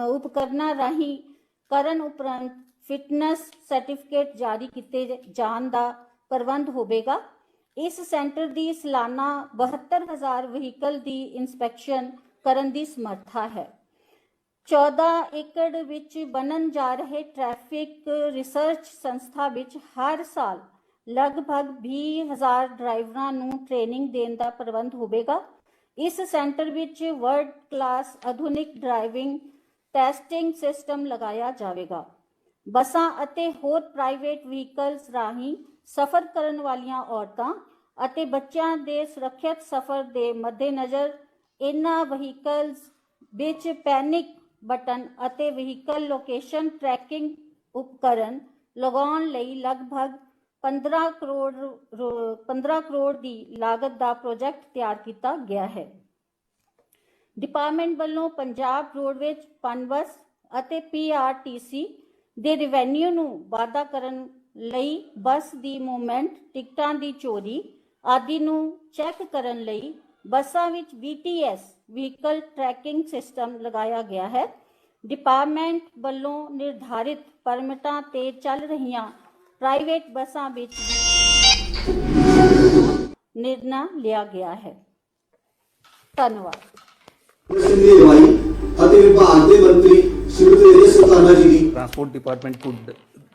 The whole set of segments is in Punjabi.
उपकरणों राही ਕਰਨ ਉਪਰੰਤ ਫਿਟਨੈਸ ਸਰਟੀਫਿਕੇਟ ਜਾਰੀ ਕੀਤੇ ਜਾਣ ਦਾ ਪ੍ਰਬੰਧ ਹੋਵੇਗਾ। ਇਸ ਸੈਂਟਰ ਦੀ ਸਾਲਾਨਾ 72,000 ਵਹੀਕਲ ਦੀ ਇੰਸਪੈਕਸ਼ਨ ਕਰਨ ਦੀ ਸਮਰੱਥਾ ਹੈ। 14 ਏਕੜ ਵਿੱਚ ਬਣਨ ਜਾ ਰਹੇ ਟ੍ਰੈਫਿਕ ਰਿਸਰਚ ਸੰਸਥਾ ਵਿੱਚ ਹਰ ਸਾਲ ਲਗਭਗ 20,000 ਡਰਾਈਵਰਾਂ ਨੂੰ ਟ੍ਰੇਨਿੰਗ ਦੇਣ ਦਾ ਪ੍ਰਬੰਧ ਹੋਵੇਗਾ। ਇਸ ਸੈਂਟਰ ਵਿੱਚ ਵਰਲਡ ਕਲਾਸ ਆਧੁਨਿਕ ਡਰਾਈਵਿੰਗ ਟੈਸਟਿੰਗ ਸਿਸਟਮ ਲਗਾਇਆ ਜਾਵੇਗਾ। ਬੱਸਾਂ ਅਤੇ ਹੋਰ ਪ੍ਰਾਈਵੇਟ ਵਹੀਕਲਸ ਰਾਹੀਂ ਸਫ਼ਰ ਕਰਨ ਵਾਲੀਆਂ ਔਰਤਾਂ ਅਤੇ ਬੱਚਿਆਂ ਦੇ ਸੁਰੱਖਿਅਤ ਸਫ਼ਰ ਦੇ ਮੱਦੇਨਜ਼ਰ ਇਹਨਾਂ ਵਹੀਕਲਸ ਵਿੱਚ ਪੈਨਿਕ ਬਟਨ ਅਤੇ ਵਹੀਕਲ ਲੋਕੇਸ਼ਨ ਟਰੈਕਿੰਗ ਉਪਕਰਨ ਲਗਾਉਣ ਲਈ ਲਗਭਗ 15 ਕਰੋੜ ਦੀ ਲਾਗਤ ਦਾ ਪ੍ਰੋਜੈਕਟ ਤਿਆਰ ਕੀਤਾ ਗਿਆ ਹੈ। ਡਿਪਾਰਟਮੈਂਟ ਵੱਲੋਂ ਪੰਜਾਬ ਰੋਡਵੇਜ਼ ਪਨਬਸ ਅਤੇ PRTC ਦੇ ਰੈਵਨਿਊ ਨੂੰ ਵਾਧਾ ਕਰਨ ਲਈ ਬੱਸ ਦੀ ਮੂਵਮੈਂਟ, ਟਿਕਟਾਂ ਦੀ ਚੋਰੀ ਆਦਿ ਨੂੰ ਚੈੱਕ ਕਰਨ ਲਈ ਬੱਸਾਂ ਵਿੱਚ VTS ਵਹੀਕਲ ਟਰੈਕਿੰਗ ਸਿਸਟਮ ਲਗਾਇਆ ਗਿਆ ਹੈ। ਡਿਪਾਰਟਮੈਂਟ ਵੱਲੋਂ ਨਿਰਧਾਰਿਤ ਪਰਮਿਟਾਂ ਤੇ ਚੱਲ ਰਹੀਆਂ ਪ੍ਰਾਈਵੇਟ ਬੱਸਾਂ ਵਿੱਚ ਨਿਰਣਾ ਲਿਆ ਗਿਆ ਹੈ। ਧੰਨਵਾਦ। Transport department could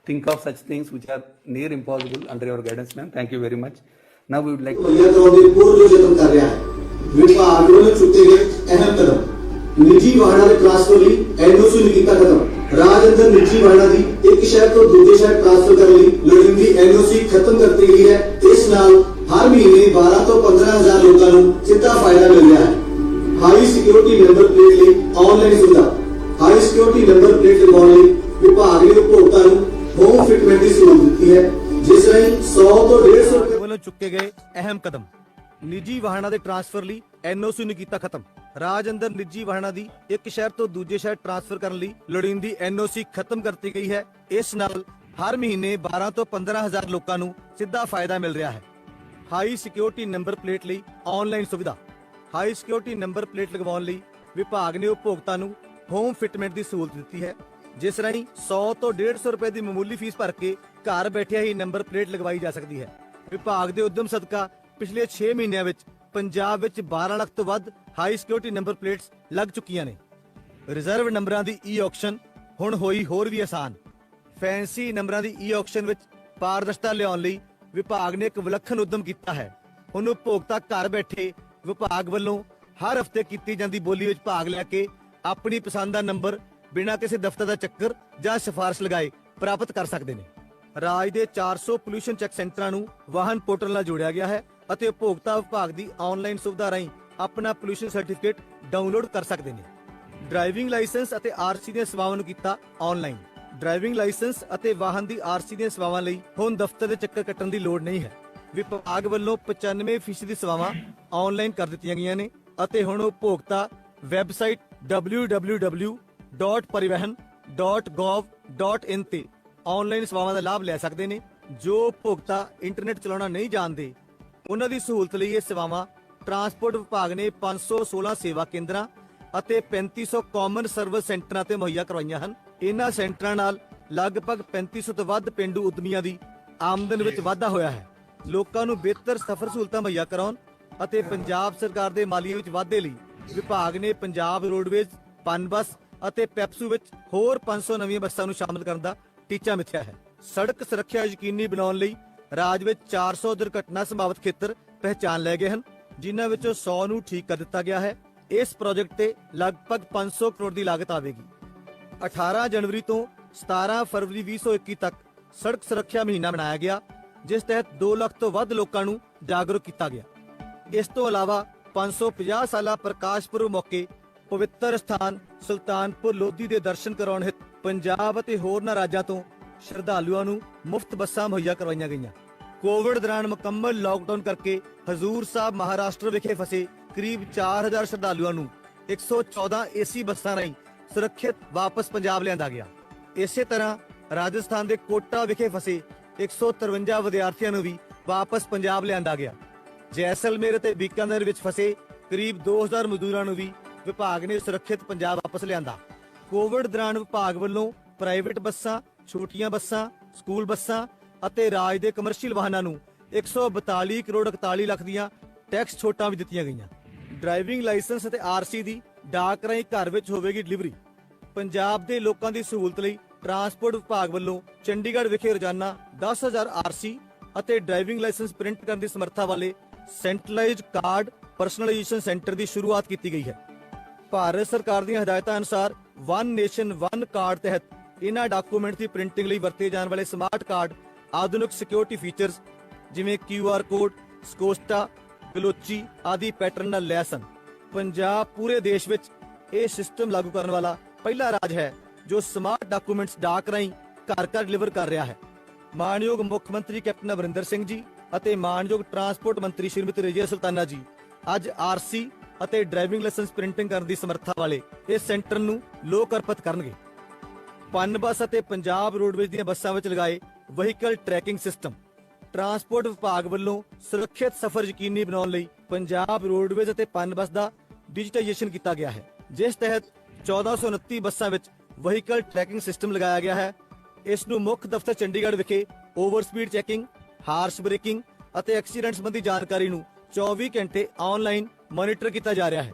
think of such things which are near impossible under your guidance, ma'am. Thank you very much. Now we would like to विभाग ਵੱਲੋਂ ਚੁੱਕੇ ਗਏ ਅਹਿਮ ਕਦਮ। ਨਿੱਜੀ ਵਾਹਨਾਂ ਦੇ ਟ੍ਰਾਂਸਫਰ ਲਈ NOC ਨੂੰ ਕੀਤਾ ਖਤਮ। ਰਾਜ ਅੰਦਰ ਨਿੱਜੀ ਵਾਹਨਾਂ ਦੀ ਇੱਕ ਸ਼ਹਿਰ ਤੋਂ ਦੂਜੇ ਸ਼ਹਿਰ ਟ੍ਰਾਂਸਫਰ ਕਰਨ ਲਈ ਲੋੜੀਂਦੀ NOC ਖਤਮ ਕਰਤੀ ਗਈ ਹੈ। ਇਸ ਨਾਲ ਹਰ ਮਹੀਨੇ 12 ਤੋਂ 15,000 ਲੋਕਾਂ ਨੂੰ ਸਿੱਧਾ ਫਾਇਦਾ ਮਿਲ ਰਿਹਾ ਹੈ। ਹਾਈ ਸਿਕਿਉਰਿਟੀ ਨੰਬਰ ਪਲੇਟ ਲਈ ਆਨਲਾਈਨ ਸੁਵਿਧਾ। ਹਾਈ ਸਿਕਿਉਰਿਟੀ ਨੰਬਰ ਪਲੇਟ ਲਗਾਉਣ ਲਈ ਵਿਭਾਗ ਨੇ ਉਪਭੋਗਤਾ ਨੂੰ ਹੋਮ ਫਿਟਮੈਂਟ ਦੀ ਸਹੂਲਤ ਦਿੱਤੀ ਹੈ, ਜਿਸ ਰਾਹੀਂ 100 ਤੋਂ 150 ਰੁਪਏ ਵੱਲੋਂ ਚੁੱਕੇ ਗਏ ਅਹਿਮ ਕਦਮ। ਨਿੱਜੀ ਵਾਹਨਾਂ ਦੇ ਟ੍ਰਾਂਸਫਰ ਲਈ NOC ਨੂੰ ਕੀਤਾ ਖਤਮ। ਰਾਜ ਅੰਦਰ ਨਿੱਜੀ ਵਾਹਨਾਂ ਦੀ ਇੱਕ ਸ਼ਹਿਰ ਤੋਂ ਦੂਜੇ ਸ਼ਹਿਰ ਟ੍ਰਾਂਸਫਰ ਕਰਨ ਲਈ ਲੋੜੀਂਦੀ NOC ਖਤਮ ਕਰਤੀ ਗਈ ਹੈ। ਇਸ ਨਾਲ ਹਰ ਮਹੀਨੇ 12 ਤੋਂ 15,000 ਲੋਕਾਂ ਨੂੰ ਸਿੱਧਾ ਫਾਇਦਾ ਮਿਲ ਰਿਹਾ ਹੈ। ਹਾਈ ਸਿਕਿਉਰਿਟੀ ਨੰਬਰ ਪਲੇਟ ਲਈ ਆਨਲਾਈਨ ਸੁਵਿਧਾ। ਹਾਈ ਸਿਕਿਉਰਿਟੀ ਨੰਬਰ ਪਲੇਟ ਲਗਵਾਉਣ ਲਈ ਵਿਭਾਗ ਨੇ ਉਪਭੋਗਤਾ ਨੂੰ ਹੋਮ ਫਿਟਮੈਂਟ ਦੀ ਸਹੂਲਤ ਦਿੱਤੀ ਹੈ, ਜਿਸ ਰਾਹੀਂ 100 ਤੋਂ 150 ਰੁਪਏ ਦੀ ਮਾਮੂਲੀ ਫੀਸ ਭਰ ਕੇ ਘਰ ਬੈਠਿਆਂ ਹੀ ਨੰਬਰ ਪਲੇਟ ਲਗਵਾਈ ਜਾ ਸਕਦੀ ਹੈ। ਵਿਭਾਗ ਦੇ ਉਦਮ ਸਦਕਾ ਪਿਛਲੇ 6 ਮਹੀਨਿਆਂ ਵਿੱਚ ਪੰਜਾਬ ਵਿੱਚ 12 ਲੱਖ ਤੋਂ ਵੱਧ ਹਾਈ ਸਿਕਿਉਰਿਟੀ ਨੰਬਰ ਪਲੇਟਸ ਲੱਗ ਚੁੱਕੀਆਂ ਨੇ। ਰਿਜ਼ਰਵ ਨੰਬਰਾਂ ਦੀ ਆਕਸ਼ਨ ਹੁਣ ਹੋਈ ਹੋਰ ਵੀ ਆਸਾਨ। ਫੈਂਸੀ ਨੰਬਰਾਂ ਦੀ ਆਕਸ਼ਨ ਵਿੱਚ ਪਾਰਦਰਸ਼ਤਾ ਲਿਆਉਣ ਲਈ ਵਿਭਾਗ ਨੇ ਇੱਕ ਵਿਲੱਖਣ ਉਦਮ ਕੀਤਾ ਹੈ। ਹੁਣ ਉਪਭੋਗਤਾ ਘਰ ਬੈਠੇ ਵਿਭਾਗ ਵੱਲੋਂ ਹਰ ਹਫ਼ਤੇ ਕੀਤੀ ਜਾਂਦੀ ਬੋਲੀ ਵਿੱਚ ਭਾਗ ਲੈ ਕੇ ਆਪਣੀ ਪਸੰਦ ਦਾ ਨੰਬਰ ਬਿਨਾਂ ਕਿਸੇ ਦਫ਼ਤਰ ਦਾ ਚੱਕਰ ਜਾਂ ਸਿਫਾਰਿਸ਼ ਲਗਾਏ ਪ੍ਰਾਪਤ ਕਰ ਸਕਦੇ ਨੇ। ਰਾਜ ਦੇ 400 ਪੋਲੂਸ਼ਨ ਚੈੱਕ ਸੈਂਟਰਾਂ ਨੂੰ ਵਾਹਨ ਪੋਰਟਲ ਨਾਲ ਜੋੜਿਆ ਗਿਆ ਹੈ ਅਤੇ ਉਪਭੋਗਤਾ ਵਿਭਾਗ ਦੀ ਆਨਲਾਈਨ ਸੁਵਿਧਾ ਰਾਹੀਂ ਆਪਣਾ ਪੋਲੂਸ਼ਨ ਸਰਟੀਫਿਕੇਟ ਡਾਊਨਲੋਡ ਕਰ ਸਕਦੇ ਨੇ। ਡਰਾਈਵਿੰਗ ਲਾਇਸੈਂਸ ਅਤੇ RC ਦੀਆਂ ਸੇਵਾਵਾਂ ਨੂੰ ਕੀਤਾ ਆਨਲਾਈਨ। ਡਰਾਈਵਿੰਗ ਲਾਇਸੈਂਸ ਅਤੇ ਵਾਹਨ ਦੀ RC ਦੀਆਂ ਸੇਵਾਵਾਂ ਲਈ ਹੁਣ ਦਫ਼ਤਰ ਦੇ ਚੱਕਰ ਕੱਟਣ ਦੀ ਲੋੜ ਨਹੀਂ ਹੈ। ਵਿਭਾਗ ਵੱਲੋਂ 95% ਦੀ ਸੇਵਾਵਾਂ ਆਨਲਾਈਨ ਕਰ ਦਿੱਤੀਆਂ ਗਈਆਂ ਨੇ ਅਤੇ ਹੁਣ ਉਪਭੋਗਤਾ ਵੈਬਸਾਈਟ www.parivahan.gov.in ਤੇ ਆਨਲਾਈਨ ਸੇਵਾਵਾਂ ਦਾ ਲਾਭ ਲੈ ਸਕਦੇ ਨੇ। ਜੋ ਉਪਭੋਗਤਾ ਇੰਟਰਨੈਟ ਚਲਾਉਣਾ ਨਹੀਂ ਜਾਣਦੇ, ਉਹਨਾਂ ਦੀ ਸਹੂਲਤ ਲਈ ਇਹ ਸੇਵਾਵਾਂ ਟਰਾਂਸਪੋਰਟ ਵਿਭਾਗ ਨੇ 516 ਸੇਵਾ ਕੇਂਦਰਾਂ ਅਤੇ 3500 ਕਾਮਨ ਸਰਵਿਸ ਸੈਂਟਰਾਂ ਤੇ ਮੁਹੱਈਆ ਕਰਵਾਈਆਂ ਹਨ। ਇਹਨਾਂ ਸੈਂਟਰਾਂ ਨਾਲ ਲਗਭਗ 3500 ਤੋਂ ਵੱਧ ਪੇਂਡੂ ਉਦਮੀਆਂ ਦੀ ਆਮਦਨ ਵਿੱਚ ਵਾਧਾ ਹੋਇਆ ਹੈ। ਲੋਕਾਂ ਨੂੰ ਬਿਹਤਰ ਸਫ਼ਰ ਸਹੂਲਤਾਂ ਮੁਹੱਈਆ ਕਰਾਉਣ ਅਤੇ ਪੰਜਾਬ ਸਰਕਾਰ ਦੇ ਮਾਲੀਏ ਵਿੱਚ ਵਾਧੇ ਲਈ ਵਿਭਾਗ ਨੇ ਪੰਜਾਬ ਰੋਡਵੇਜ਼ ਪਨਬਸ ਅਤੇ ਪੈਪਸੂ ਵਿੱਚ ਹੋਰ 500 ਨਵੀਆਂ ਬੱਸਾਂ ਨੂੰ ਸ਼ਾਮਲ ਕਰਨ ਦਾ ਟੀਚਾ ਮਿਥਿਆ ਹੈ। ਸੜਕ ਸੁਰੱਖਿਆ ਯਕੀਨੀ ਬਣਾਉਣ ਲਈ ਰਾਜ ਵਿੱਚ 400 ਦੁਰਘਟਨਾ ਸੰਭਾਵਿਤ ਖੇਤਰ ਪਹਿਚਾਨ ਲਏ ਗਏ ਹਨ, ਜਿਨ੍ਹਾਂ ਵਿੱਚੋਂ 100 ਨੂੰ ਠੀਕ ਕਰ ਦਿੱਤਾ ਗਿਆ ਹੈ। ਇਸ ਪ੍ਰੋਜੈਕਟ ਤੇ ਲਗਭਗ 500 ਕਰੋੜ ਦੀ ਲਾਗਤ ਆਵੇਗੀ। 18 ਜਨਵਰੀ ਤੋਂ 17 ਫਰਵਰੀ 2021 ਤੱਕ ਸੜਕ ਸੁਰੱਖਿਆ ਮਹੀਨਾ ਮਨਾਇਆ ਗਿਆ, ਜਿਸ ਤਹਿਤ 2 ਲੱਖ ਤੋਂ ਵੱਧ ਲੋਕਾਂ ਨੂੰ ਜਾਗਰੂਕ ਕੀਤਾ ਗਿਆ। ਇਸ ਤੋਂ ਇਲਾਵਾ 550 ਸਾਲਾ ਪ੍ਰਕਾਸ਼ ਪੁਰਬ ਮੌਕੇ ਪਵਿੱਤਰ ਸਥਾਨ ਸੁਲਤਾਨਪੁਰ ਲੋਧੀ ਦੇ ਦਰਸ਼ਨ ਕਰਾਉਣ ਹਿੱਤ ਪੰਜਾਬ ਅਤੇ ਹੋਰਨਾਂ ਰਾਜਾਂ ਤੋਂ ਸ਼ਰਧਾਲੂਆਂ ਨੂੰ ਮੁਫਤ ਬੱਸਾਂ ਮੁਹੱਈਆ ਕਰਵਾਈਆਂ ਗਈਆਂ। ਕੋਵਿਡ ਦੌਰਾਨ ਮੁਕੰਮਲ ਲਾਕਡਾਊਨ ਕਰਕੇ ਹਜ਼ੂਰ ਸਾਹਿਬ ਮਹਾਰਾਸ਼ਟਰ ਵਿਖੇ ਫਸੇ ਕਰੀਬ 4000 ਸ਼ਰਧਾਲੂਆਂ ਨੂੰ 114 AC ਬੱਸਾਂ ਰਾਹੀਂ ਸੁਰੱਖਿਅਤ ਵਾਪਸ ਪੰਜਾਬ ਲਿਆਂਦਾ ਗਿਆ। ਇਸੇ ਤਰ੍ਹਾਂ ਰਾਜਸਥਾਨ ਦੇ ਕੋਟਾ ਵਿਖੇ ਫਸੇ 153 ਵਿਦਿਆਰਥੀਆਂ ਨੂੰ ਵੀ ਵਾਪਸ ਪੰਜਾਬ ਲਿਆਂਦਾ ਗਿਆ। ਜੈਸਲਮੇਰ ਅਤੇ ਬੀਕਾਨੇਰ ਵਿੱਚ ਫਸੇ ਕਰੀਬ 2000 ਮਜ਼ਦੂਰਾਂ ਨੂੰ ਵੀ ਵਿਭਾਗ ਨੇ ਸੁਰੱਖਿਅਤ ਪੰਜਾਬ ਵਾਪਸ ਲਿਆਂਦਾ। ਕੋਵਿਡ ਦੌਰਾਨ ਵਿਭਾਗ ਵੱਲੋਂ ਪ੍ਰਾਈਵੇਟ ਬੱਸਾਂ, ਛੋਟੀਆਂ ਬੱਸਾਂ, ਸਕੂਲ ਬੱਸਾਂ ਅਤੇ ਰਾਜ ਦੇ ਕਮਰਸ਼ੀਅਲ ਵਾਹਨਾਂ ਨੂੰ 142 ਕਰੋੜ 41 ਲੱਖ ਦੀਆਂ ਟੈਕਸ ਛੋਟਾਂ ਵੀ ਦਿੱਤੀਆਂ ਗਈਆਂ। ਡਰਾਈਵਿੰਗ ਲਾਇਸੈਂਸ ਅਤੇ ਆਰਸੀ ਦੀ ਡਾਕ ਰਾਹੀਂ ਘਰ ਵਿੱਚ ਹੋਵੇਗੀ ਡਿਲੀਵਰੀ। ਪੰਜਾਬ ਦੇ ਲੋਕਾਂ ਦੀ ਸਹੂਲਤ ਲਈ ਟਰਾਂਸਪੋਰਟ ਵਿਭਾਗ ਵੱਲੋਂ ਚੰਡੀਗੜ੍ਹ ਵਿਖੇ ਰੋਜ਼ਾਨਾ 10,000 ਆਰਸੀ ਅਤੇ ਡਰਾਈਵਿੰਗ ਲਾਇਸੈਂਸ ਪ੍ਰਿੰਟ ਕਰਨ ਦੀ ਸਮਰੱਥਾ ਵਾਲੇ ਸੈਂਟਰਲਾਈਜ਼ਡ ਕਾਰਡ ਪਰਸਨਲਾਈਜੇਸ਼ਨ ਸੈਂਟਰ ਦੀ ਸ਼ੁਰੂਆਤ ਕੀਤੀ ਗਈ ਹੈ। ਭਾਰਤ ਸਰਕਾਰ ਦੀਆਂ ਹਦਾਇਤਾਂ ਅਨੁਸਾਰ ਵਨ ਨੇਸ਼ਨ ਵਨ ਕਾਰਡ ਤਹਿਤ ਇਹਨਾਂ ਡਾਕੂਮੈਂਟ ਦੀ ਪ੍ਰਿੰਟਿੰਗ ਲਈ ਵਰਤੇ ਜਾਣ ਵਾਲੇ ਸਮਾਰਟ ਕਾਰਡ ਆਧੁਨਿਕ ਸਿਕਿਉਰਿਟੀ ਫੀਚਰਸ ਜਿਵੇਂ QR ਕੋਡ, ਸਕੋਸਟਾ, ਗਲੋਚੀ ਆਦਿ ਪੈਟਰਨ ਨਾਲ ਲੈਸ ਹਨ। ਪੰਜਾਬ ਪੂਰੇ ਦੇਸ਼ ਵਿੱਚ ਇਹ ਸਿਸਟਮ ਲਾਗੂ ਕਰਨ ਵਾਲਾ ਪਹਿਲਾ ਰਾਜ ਹੈ ਜੋ ਸਮਾਰਟ ਡਾਕੂਮੈਂਟਸ ਡਾਕ ਰਾਹੀਂ ਘਰ-ਘਰ ਡਿਲੀਵਰ ਕਰ ਰਿਹਾ ਹੈ। ਮਾਣਯੋਗ ਮੁੱਖ ਮੰਤਰੀ ਕੈਪਟਨ ਅਮਰਿੰਦਰ ਸਿੰਘ ਜੀ ਅਤੇ ਮਾਣਯੋਗ ਟਰਾਂਸਪੋਰਟ ਮੰਤਰੀ ਸ਼੍ਰੀਮਤੀ ਰਜੀਆ ਸੁਲਤਾਨਾ ਜੀ ਅੱਜ ਆਰਸੀ ਅਤੇ ਡਰਾਈਵਿੰਗ ਲਾਇਸੈਂਸ ਪ੍ਰਿੰਟਿੰਗ ਕਰਨ ਦੀ ਸਮਰੱਥਾ ਵਾਲੇ ਇਸ ਸੈਂਟਰ ਨੂੰ ਲੋਕ ਅਰਪਿਤ ਕਰਨਗੇ। ਪਨ ਬੱਸ ਅਤੇ ਪੰਜਾਬ ਰੋਡਵੇਜ਼ ਦੀਆਂ ਬੱਸਾਂ ਵਿੱਚ ਲਗਾਏ ਵਹੀਕਲ ਟਰੈਕਿੰਗ ਸਿਸਟਮ। ਟਰਾਂਸਪੋਰਟ ਵਿਭਾਗ ਵੱਲੋਂ ਸੁਰੱਖਿਅਤ ਸਫ਼ਰ ਯਕੀਨੀ ਬਣਾਉਣ ਲਈ ਪੰਜਾਬ ਰੋਡਵੇਜ਼ ਅਤੇ ਪਨ ਬੱਸ ਦਾ ਡਿਜੀਟਾਈਜੇਸ਼ਨ ਕੀਤਾ ਗਿਆ ਹੈ, ਜਿਸ ਤਹਿਤ 1429 ਬੱਸਾਂ ਵਿੱਚ ਵਹੀਕਲ ਟਰੈਕਿੰਗ ਸਿਸਟਮ ਲਗਾਇਆ ਗਿਆ ਹੈ। ਇਸ ਨੂੰ ਮੁੱਖ ਦਫ਼ਤਰ ਚੰਡੀਗੜ੍ਹ ਵਿਖੇ over speed checking, harsh breaking ਅਤੇ ਐਕਸੀਡੈਂਟ ਸੰਬੰਧੀ ਜਾਣਕਾਰੀ ਨੂੰ 24 ਘੰਟੇ ਆਨਲਾਈਨ ਮੋਨੀਟਰ ਕੀਤਾ ਜਾ ਰਿਹਾ ਹੈ।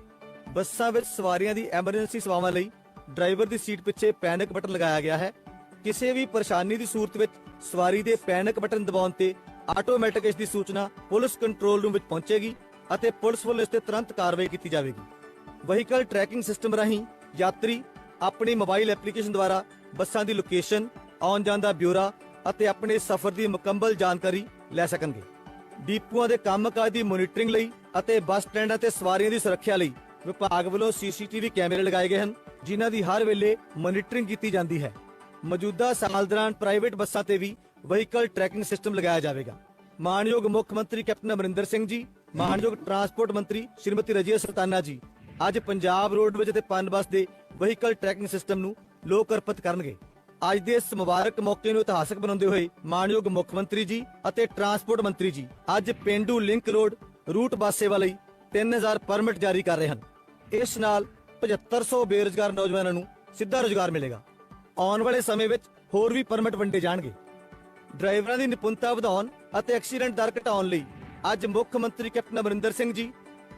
ਬੱਸਾਂ ਵਿੱਚ ਸਵਾਰੀਆਂ ਦੀ ਐਮਰਜੈਂਸੀ ਸੇਵਾਵਾਂ ਲਈ ਡਰਾਈਵਰ ਦੀ ਸੀਟ ਪਿੱਛੇ ਪੈਨਿਕ ਬਟਨ ਲਗਾਇਆ ਗਿਆ ਹੈ। ਕਿਸੇ ਵੀ ਪਰੇਸ਼ਾਨੀ ਦੀ ਸੂਰਤ ਵਿੱਚ ਸਵਾਰੀ ਦੇ ਪੈਨਿਕ ਬਟਨ ਦਬਾਉਣ ਤੇ ਆਟੋਮੈਟਿਕ ਇਸ ਦੀ ਸੂਚਨਾ ਪੁਲਿਸ ਕੰਟਰੋਲ ਰੂਮ ਵਿੱਚ ਪਹੁੰਚੇਗੀ ਅਤੇ ਪੁਲਿਸ ਵੱਲੋਂ ਇਸ ਤੇ ਤੁਰੰਤ ਕਾਰਵਾਈ ਕੀਤੀ ਜਾਵੇਗੀ। ਵਹੀਕਲ ਟਰੈਕਿੰਗ ਸਿਸਟਮ ਰਾਹੀਂ ਯਾਤਰੀ ਆਪਣੀ ਮੋਬਾਈਲ ਐਪਲੀਕੇਸ਼ਨ ਦੁਆਰਾ ਬੱਸਾਂ ਦੀ ਲੋਕੇਸ਼ਨ, ਆਉਣ ਜਾਣ ਦਾ ਬਿਊਰਾ ਅਤੇ ਆਪਣੇ ਸਫ਼ਰ ਦੀ ਮੁਕੰਮਲ ਜਾਣਕਾਰੀ ਲੈ ਸਕਣਗੇ। ਡਿਪੂਆਂ ਦੇ ਕੰਮਕਾਜ ਦੀ ਮੋਨੀਟਰਿੰਗ ਲਈ ਅਤੇ ਬੱਸ ਸਟੈਂਡਾਂ ਤੇ ਸਵਾਰੀਆਂ ਦੀ ਸੁਰੱਖਿਆ ਲਈ ਵਿਭਾਗ ਵੱਲੋਂ CCTV ਕੈਮਰੇ ਲਗਾਏ ਗਏ ਹਨ, ਜਿਨ੍ਹਾਂ ਦੀ ਹਰ ਵੇਲੇ ਮੋਨੀਟਰਿੰਗ ਕੀਤੀ ਜਾਂਦੀ ਹੈ। ਮੌਜੂਦਾ ਸਾਲ ਦੌਰਾਨ ਪ੍ਰਾਈਵੇਟ ਬੱਸਾਂ ਤੇ ਵੀ ਵਹੀਕਲ ਟਰੈਕਿੰਗ ਸਿਸਟਮ ਲਗਾਇਆ ਜਾਵੇਗਾ। ਮਾਣਯੋਗ ਮੁੱਖ ਮੰਤਰੀ ਕੈਪਟਨ ਅਮਰਿੰਦਰ ਸਿੰਘ ਜੀ, ਮਾਣਯੋਗ ਟਰਾਂਸਪੋਰਟ ਮੰਤਰੀ ਸ਼੍ਰੀਮਤੀ ਰਜੀਆ ਸੁਲਤਾਨਾ ਜੀ ਅੱਜ ਪੰਜਾਬ ਰੋਡਵੇਜ਼ ਅਤੇ ਪਨ ਬੱਸ ਦੇ ਵਹੀਕਲ ਟਰੈਕਿੰਗ ਸਿਸਟਮ ਨੂੰ ਲੋਕ ਅਰਪਿਤ ਕਰਨਗੇ। ਅੱਜ ਦੇ ਇਸ ਮੁਬਾਰਕ ਮੌਕੇ ਨੂੰ ਇਤਿਹਾਸਕ ਬਣਾਉਂਦੇ ਹੋਏ ਮਾਣਯੋਗ ਮੁੱਖ ਮੰਤਰੀ ਜੀ ਅਤੇ ਟਰਾਂਸਪੋਰਟ ਮੰਤਰੀ ਜੀ ਅੱਜ ਪੇਂਡੂ ਲਿੰਕ ਰੋਡ ਰੂਟ ਬੱਸ ਸੇਵਾ ਲਈ 3000 ਪਰਮਿਟ ਜਾਰੀ ਕਰ ਰਹੇ ਹਨ। ਇਸ ਨਾਲ 7500 ਬੇਰੁਜ਼ਗਾਰ ਨੌਜਵਾਨਾਂ ਨੂੰ ਸਿੱਧਾ ਰੁਜ਼ਗਾਰ ਮਿਲੇਗਾ। ਆਉਣ ਵਾਲੇ ਸਮੇਂ ਵਿੱਚ ਹੋਰ ਵੀ ਪਰਮਿਟ ਵੰਡੇ ਜਾਣਗੇ। ਡਰਾਈਵਰਾਂ ਦੀ ਨਿਪੁੰਨਤਾ ਵਧਾਉਣ ਅਤੇ ਐਕਸੀਡੈਂਟ ਦਰ ਘਟਾਉਣ ਲਈ ਅੱਜ ਮੁੱਖ ਮੰਤਰੀ ਕੈਪਟਨ ਅਮਰਿੰਦਰ ਸਿੰਘ ਜੀ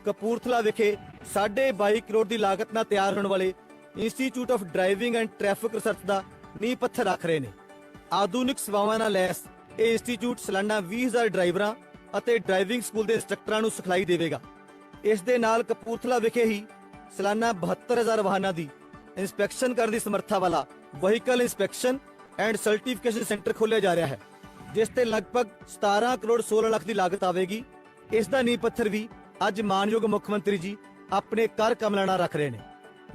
ਕਪੂਰਥਲਾ ਵਿਖੇ 22.5 ਕਰੋੜ ਦੀ ਲਾਗਤ ਨਾਲ ਤਿਆਰ ਹੋਣ ਵਾਲੇ institute of driving and traffic research ਦਾ ਨੀਂਹ ਪੱਥਰ ਰੱਖ ਰਹੇ ਨੇ। ਆਧੁਨਿਕ ਸੇਵਾਵਾਂ ਨਾਲ ਲੈਸ ਇਹ ਇੰਸਟੀਚਿਊਟ ਸਾਲਾਨਾ 20,000 ਡਰਾਈਵਰਾਂ ਅਤੇ ਡਰਾਈਵਿੰਗ ਸਕੂਲ ਦੇ ਇੰਸਟ੍ਰਕਟਰਾਂ ਨੂੰ ਸਿਖਲਾਈ ਦੇਵੇਗਾ। ਇਸ ਦੇ ਨਾਲ ਕਪੂਰਥਲਾ ਵਿਖੇ ਹੀ ਸਾਲਾਨਾ 72,000 ਵਾਹਨਾਂ ਦੀ ਇੰਸਪੈਕਸ਼ਨ ਕਰਨ ਦੀ ਸਮਰੱਥਾ ਵਾਲਾ vehicle inspection and certification centre ਖੋਲ੍ਹਿਆ ਜਾ ਰਿਹਾ ਹੈ, ਜਿਸ ਤੇ ਲਗਭਗ 17 ਕਰੋੜ 16 ਲੱਖ ਦੀ ਲਾਗਤ ਆਵੇਗੀ। ਇਸ ਦਾ ਨੀਂਹ ਪੱਥਰ ਵੀ ਅੱਜ ਮਾਣਯੋਗ ਮੁੱਖ ਮੰਤਰੀ ਜੀ ਆਪਣੇ ਕਰ ਕਮਲਾਂ ਨਾਲ ਰੱਖ ਰਹੇ ਨੇ।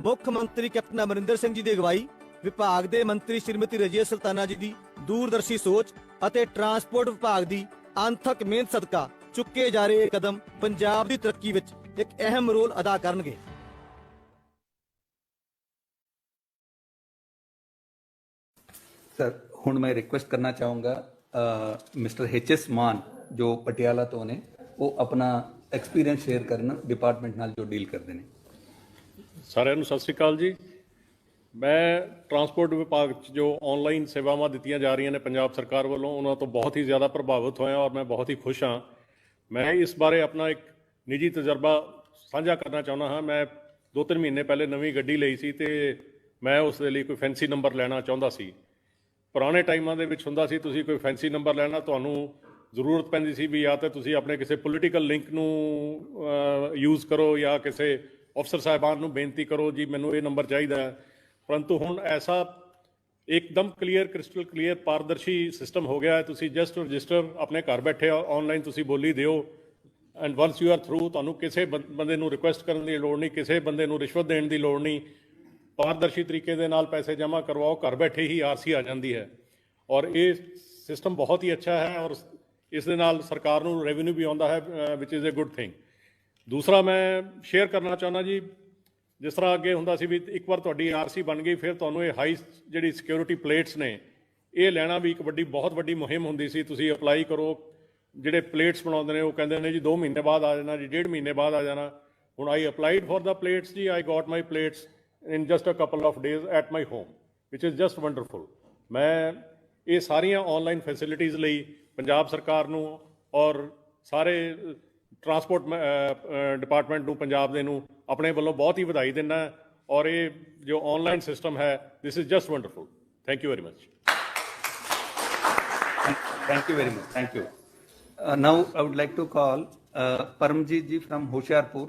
ਮੁੱਖ ਮੰਤਰੀ ਕੈਪਟਨ ਅਮਰਿੰਦਰ ਸਿੰਘ ਜੀ ਦੀ ਅਗਵਾਈ, ਵਿਭਾਗ ਦੇ ਮੰਤਰੀ ਸ਼੍ਰੀਮਤੀ ਰਜੀਆ ਸੁਲਤਾਨਾ ਜੀ ਦੀ ਦੂਰਦਰਸ਼ੀ ਸੋਚ ਅਤੇ ਟਰਾਂਸਪੋਰਟ ਵਿਭਾਗ ਦੀ ਅਣਥੱਕ ਮਿਹਨਤ ਸਦਕਾ ਚੁੱਕੇ ਜਾ ਰਹੇ ਕਦਮ ਪੰਜਾਬ ਦੀ ਤਰੱਕੀ ਵਿੱਚ ਇੱਕ ਅਹਿਮ ਰੋਲ ਅਦਾ ਕਰਨਗੇ। सर ਹੁਣ मैं रिक्वेस्ट करना चाहूँगा मिस्टर HS मान जो पटियाला तो ने वो अपना एक्सपीरियंस शेयर करना डिपार्टमेंट नाल जो डील करते हैं। ਸਾਰਿਆਂ ਨੂੰ ਸਤਿ ਸ਼੍ਰੀ ਅਕਾਲ ਜੀ। ਮੈਂ ਟਰਾਂਸਪੋਰਟ ਵਿਭਾਗ 'ਚ ਜੋ ਆਨਲਾਈਨ ਸੇਵਾਵਾਂ ਦਿੱਤੀਆਂ ਜਾ ਰਹੀਆਂ ਨੇ ਪੰਜਾਬ ਸਰਕਾਰ ਵੱਲੋਂ, ਉਹਨਾਂ ਤੋਂ ਬਹੁਤ ਹੀ ਜ਼ਿਆਦਾ ਪ੍ਰਭਾਵਿਤ ਹੋਇਆ ਔਰ ਮੈਂ ਬਹੁਤ ਹੀ ਖੁਸ਼ ਹਾਂ। ਮੈਂ ਇਸ ਬਾਰੇ ਆਪਣਾ ਇੱਕ ਨਿੱਜੀ ਤਜਰਬਾ ਸਾਂਝਾ ਕਰਨਾ ਚਾਹੁੰਦਾ ਹਾਂ। ਮੈਂ 2-3 ਮਹੀਨੇ ਪਹਿਲੇ ਨਵੀਂ ਗੱਡੀ ਲਈ ਸੀ ਅਤੇ ਮੈਂ ਉਸ ਦੇ ਲਈ ਕੋਈ ਫੈਂਸੀ ਨੰਬਰ ਲੈਣਾ ਚਾਹੁੰਦਾ ਸੀ। ਪੁਰਾਣੇ ਟਾਈਮਾਂ ਦੇ ਵਿੱਚ ਹੁੰਦਾ ਸੀ, ਤੁਸੀਂ ਕੋਈ ਫੈਂਸੀ ਨੰਬਰ ਲੈਣਾ, ਤੁਹਾਨੂੰ ਜ਼ਰੂਰਤ ਪੈਂਦੀ ਸੀ ਵੀ ਜਾਂ ਤਾਂ ਤੁਸੀਂ ਆਪਣੇ ਕਿਸੇ ਪੋਲੀਟੀਕਲ ਲਿੰਕ ਨੂੰ ਯੂਜ਼ ਕਰੋ ਜਾਂ ਕਿਸੇ ਅਫਸਰ ਸਾਹਿਬਾਨ ਨੂੰ ਬੇਨਤੀ ਕਰੋ ਜੀ ਮੈਨੂੰ ਇਹ ਨੰਬਰ ਚਾਹੀਦਾ ਹੈ। ਪਰੰਤੂ ਹੁਣ ਐਸਾ ਇੱਕਦਮ ਕਲੀਅਰ, ਕ੍ਰਿਸਟਲ ਕਲੀਅਰ, ਪਾਰਦਰਸ਼ੀ ਸਿਸਟਮ ਹੋ ਗਿਆ ਹੈ। ਤੁਸੀਂ ਜਸਟ ਰਜਿਸਟਰ ਆਪਣੇ ਘਰ ਬੈਠੇ ਆਨਲਾਈਨ ਤੁਸੀਂ ਬੋਲੀ ਦਿਓ and ones you are through, ਤੁਹਾਨੂੰ ਕਿਸੇ ਬੰਦੇ ਨੂੰ ਰਿਕੁਐਸਟ ਕਰਨ ਦੀ ਲੋੜ ਨਹੀਂ, ਕਿਸੇ ਬੰਦੇ ਨੂੰ ਰਿਸ਼ਵਤ ਦੇਣ ਦੀ ਲੋੜ ਨਹੀਂ। ਪਾਰਦਰਸ਼ੀ ਤਰੀਕੇ ਦੇ ਨਾਲ ਪੈਸੇ ਜਮ੍ਹਾਂ ਕਰਵਾਓ, ਘਰ ਬੈਠੇ ਹੀ ਆਰਸੀ ਆ ਜਾਂਦੀ ਹੈ। ਔਰ ਇਹ ਸਿਸਟਮ ਬਹੁਤ ਹੀ ਅੱਛਾ ਹੈ ਔਰ ਇਸ ਦੇ ਨਾਲ ਸਰਕਾਰ ਨੂੰ ਰੈਵਨਿਊ ਵੀ ਆਉਂਦਾ ਹੈ, ਵਿਚ ਇਜ਼ ਅ ਗੁੱਡ ਥਿੰਗ। ਦੂਸਰਾ ਮੈਂ ਸ਼ੇਅਰ ਕਰਨਾ ਚਾਹੁੰਦਾ ਜੀ, ਜਿਸ ਤਰ੍ਹਾਂ ਅੱਗੇ ਹੁੰਦਾ ਸੀ ਵੀ ਇੱਕ ਵਾਰ ਤੁਹਾਡੀ ਆਰਸੀ ਬਣ ਗਈ, ਫਿਰ ਤੁਹਾਨੂੰ ਇਹ ਹਾਈ ਜਿਹੜੀ ਸਿਕਿਉਰਿਟੀ ਪਲੇਟਸ ਨੇ ਇਹ ਲੈਣਾ ਵੀ ਇੱਕ ਬਹੁਤ ਵੱਡੀ ਮੁਹਿੰਮ ਹੁੰਦੀ ਸੀ। ਤੁਸੀਂ ਅਪਲਾਈ ਕਰੋ, ਜਿਹੜੇ ਪਲੇਟਸ ਬਣਾਉਂਦੇ ਨੇ ਉਹ ਕਹਿੰਦੇ ਨੇ ਜੀ 2 ਮਹੀਨੇ ਬਾਅਦ ਆ ਜਾਣਾ ਜੀ, 1.5 ਮਹੀਨੇ ਬਾਅਦ ਆ ਜਾਣਾ। ਹੁਣ I applied for the plates ji, I got my plates in just a couple of days at my home, which is just wonderful. ਮੈਂ ਇਹ ਸਾਰੀਆਂ ਆਨਲਾਈਨ ਫੈਸਿਲਿਟੀਜ਼ ਲਈ ਪੰਜਾਬ ਸਰਕਾਰ ਨੂੰ ਔਰ ਸਾਰੇ ਟਰਾਂਸਪੋਰਟ ਡਿਪਾਰਟਮੈਂਟ ਨੂੰ ਪੰਜਾਬ ਦੇ ਨੂੰ ਆਪਣੇ ਵੱਲੋਂ ਬਹੁਤ ਹੀ ਵਧਾਈ ਦਿੰਦਾ ਔਰ ਇਹ ਜੋ ਆਨਲਾਈਨ ਸਿਸਟਮ ਹੈ this is just wonderful. Thank you very much. Thank you very much. Thank you. Now I would like to call Paramjit ji from Hoshiarpur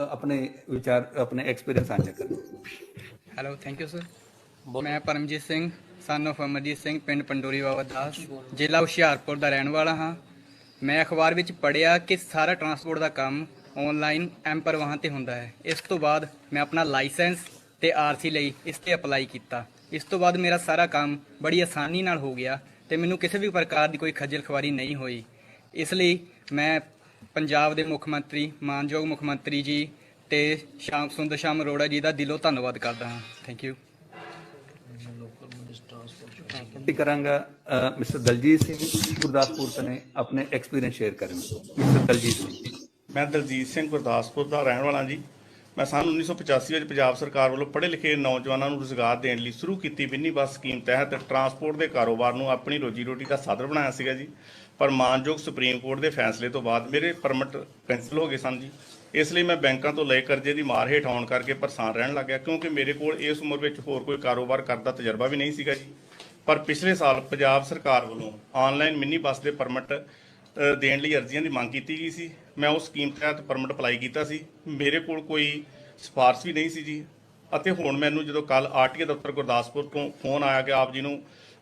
अपने विचार अपने एक्सपीरियंस साझा करें. Hello thank you sir. ਮੈਂ ਪਰਮਜੀਤ ਸਿੰਘ ਸਨ of ਅਮਰਜੀਤ ਸਿੰਘ ਪਿੰਡ ਪੰਡੋਰੀ ਬਾਬਾ ਦਾਸ ਜ਼ਿਲ੍ਹਾ ਹੁਸ਼ਿਆਰਪੁਰ ਦਾ ਰਹਿਣ ਵਾਲਾ ਹਾਂ. ਮੈਂ ਅਖਬਾਰ ਵਿੱਚ ਪੜ੍ਹਿਆ ਕਿ ਸਾਰਾ ਟਰਾਂਸਪੋਰਟ ਦਾ ਕੰਮ ਆਨਲਾਈਨ ਐਮ-ਪਰਿਵਾਹਨ ਤੇ ਹੁੰਦਾ ਹੈ. ਇਸ ਤੋਂ ਬਾਅਦ ਮੈਂ ਆਪਣਾ ਲਾਇਸੈਂਸ ਤੇ ਆਰਸੀ ਲਈ ਇਸ ਤੇ ਅਪਲਾਈ ਕੀਤਾ. ਇਸ ਤੋਂ ਬਾਅਦ ਮੇਰਾ ਸਾਰਾ ਕੰਮ ਬੜੀ ਆਸਾਨੀ ਨਾਲ ਹੋ ਗਿਆ ਤੇ ਮੈਨੂੰ ਕਿਸੇ ਵੀ ਪ੍ਰਕਾਰ ਦੀ ਕੋਈ ਖੱਜਲ ਖੁਆਰੀ ਨਹੀਂ ਹੋਈ. ਇਸ ਲਈ ਮੈਂ ਪੰਜਾਬ ਦੇ ਮੁੱਖ ਮੰਤਰੀ ਮਾਨਯੋਗ ਮੁੱਖ ਮੰਤਰੀ ਜੀ ਤੇ ਸੁੰਦਰ ਸ਼ਾਮ ਅਰੋੜਾ ਜੀ ਦਾ ਦਿਲੋਂ ਧੰਨਵਾਦ ਕਰਦਾ ਹਾਂ. Thank you. करांगा मिस्टर दलजीत सिंह गुरदासपुर ने अपने एक्सपीरियंस शेयर करेंगे. मिस्टर दलजीत सिंह. ਮੈਂ ਦਲਜੀਤ ਸਿੰਘ ਗੁਰਦਾਸਪੁਰ ਦਾ ਰਹਿਣ ਵਾਲਾ ਜੀ. ਮੈਂ ਸੰਨ 1985 ਵਿੱਚ ਪੰਜਾਬ ਸਰਕਾਰ ਵੱਲੋਂ ਪੜ੍ਹੇ ਲਿਖੇ ਨੌਜਵਾਨਾਂ ਨੂੰ ਰੁਜ਼ਗਾਰ ਦੇਣ ਲਈ ਸ਼ੁਰੂ ਕੀਤੀ ਮਿੰਨੀ ਬੱਸ ਸਕੀਮ ਤਹਿਤ ਟਰਾਂਸਪੋਰਟ ਦੇ ਕਾਰੋਬਾਰ ਨੂੰ ਆਪਣੀ ਰੋਜੀ ਰੋਟੀ ਦਾ ਸਾਧਨ ਬਣਾਇਆ ਸੀਗਾ ਜੀ. ਪਰ ਮਾਨਯੋਗ ਸੁਪਰੀਮ ਕੋਰਟ ਦੇ ਫੈਸਲੇ ਤੋਂ ਬਾਅਦ ਮੇਰੇ ਪਰਮਿਟ ਕੈਂਸਲ ਹੋ ਗਏ ਸਨ ਜੀ. ਇਸ ਲਈ ਮੈਂ ਬੈਂਕਾਂ ਤੋਂ ਲਏ ਕਰਜ਼ੇ ਦੀ ਮਾਰ ਹੇਠ ਆਉਣ ਕਰਕੇ ਪਰੇਸ਼ਾਨ ਰਹਿਣ ਲੱਗ ਗਿਆ, ਕਿਉਂਕਿ ਮੇਰੇ ਕੋਲ ਇਸ ਉਮਰ ਵਿੱਚ ਹੋਰ ਕੋਈ ਕਾਰੋਬਾਰ ਕਰਨ ਦਾ ਤਜਰਬਾ ਵੀ ਨਹੀਂ ਸੀਗਾ ਜੀ. ਪਰ ਪਿਛਲੇ ਸਾਲ ਪੰਜਾਬ ਸਰਕਾਰ ਵੱਲੋਂ ਆਨਲਾਈਨ ਮਿੰਨੀ ਬੱਸ ਦੇ ਪਰਮਿਟ ਦੇਣ ਲਈ ਅਰਜ਼ੀਆਂ ਦੀ ਮੰਗ ਕੀਤੀ ਗਈ ਸੀ. ਮੈਂ ਉਸ ਸਕੀਮ ਤਹਿਤ ਪਰਮਿਟ ਅਪਲਾਈ ਕੀਤਾ ਸੀ. ਮੇਰੇ ਕੋਲ ਕੋਈ ਸਿਫਾਰਸ਼ ਵੀ ਨਹੀਂ ਸੀ ਜੀ. ਅਤੇ ਹੁਣ ਮੈਨੂੰ ਜਦੋਂ ਕੱਲ ਆਰਟੀਏ ਦਫ਼ਤਰ ਗੁਰਦਾਸਪੁਰ ਤੋਂ ਫੋਨ ਆਇਆ ਕਿ ਆਪ ਜੀ ਨੂੰ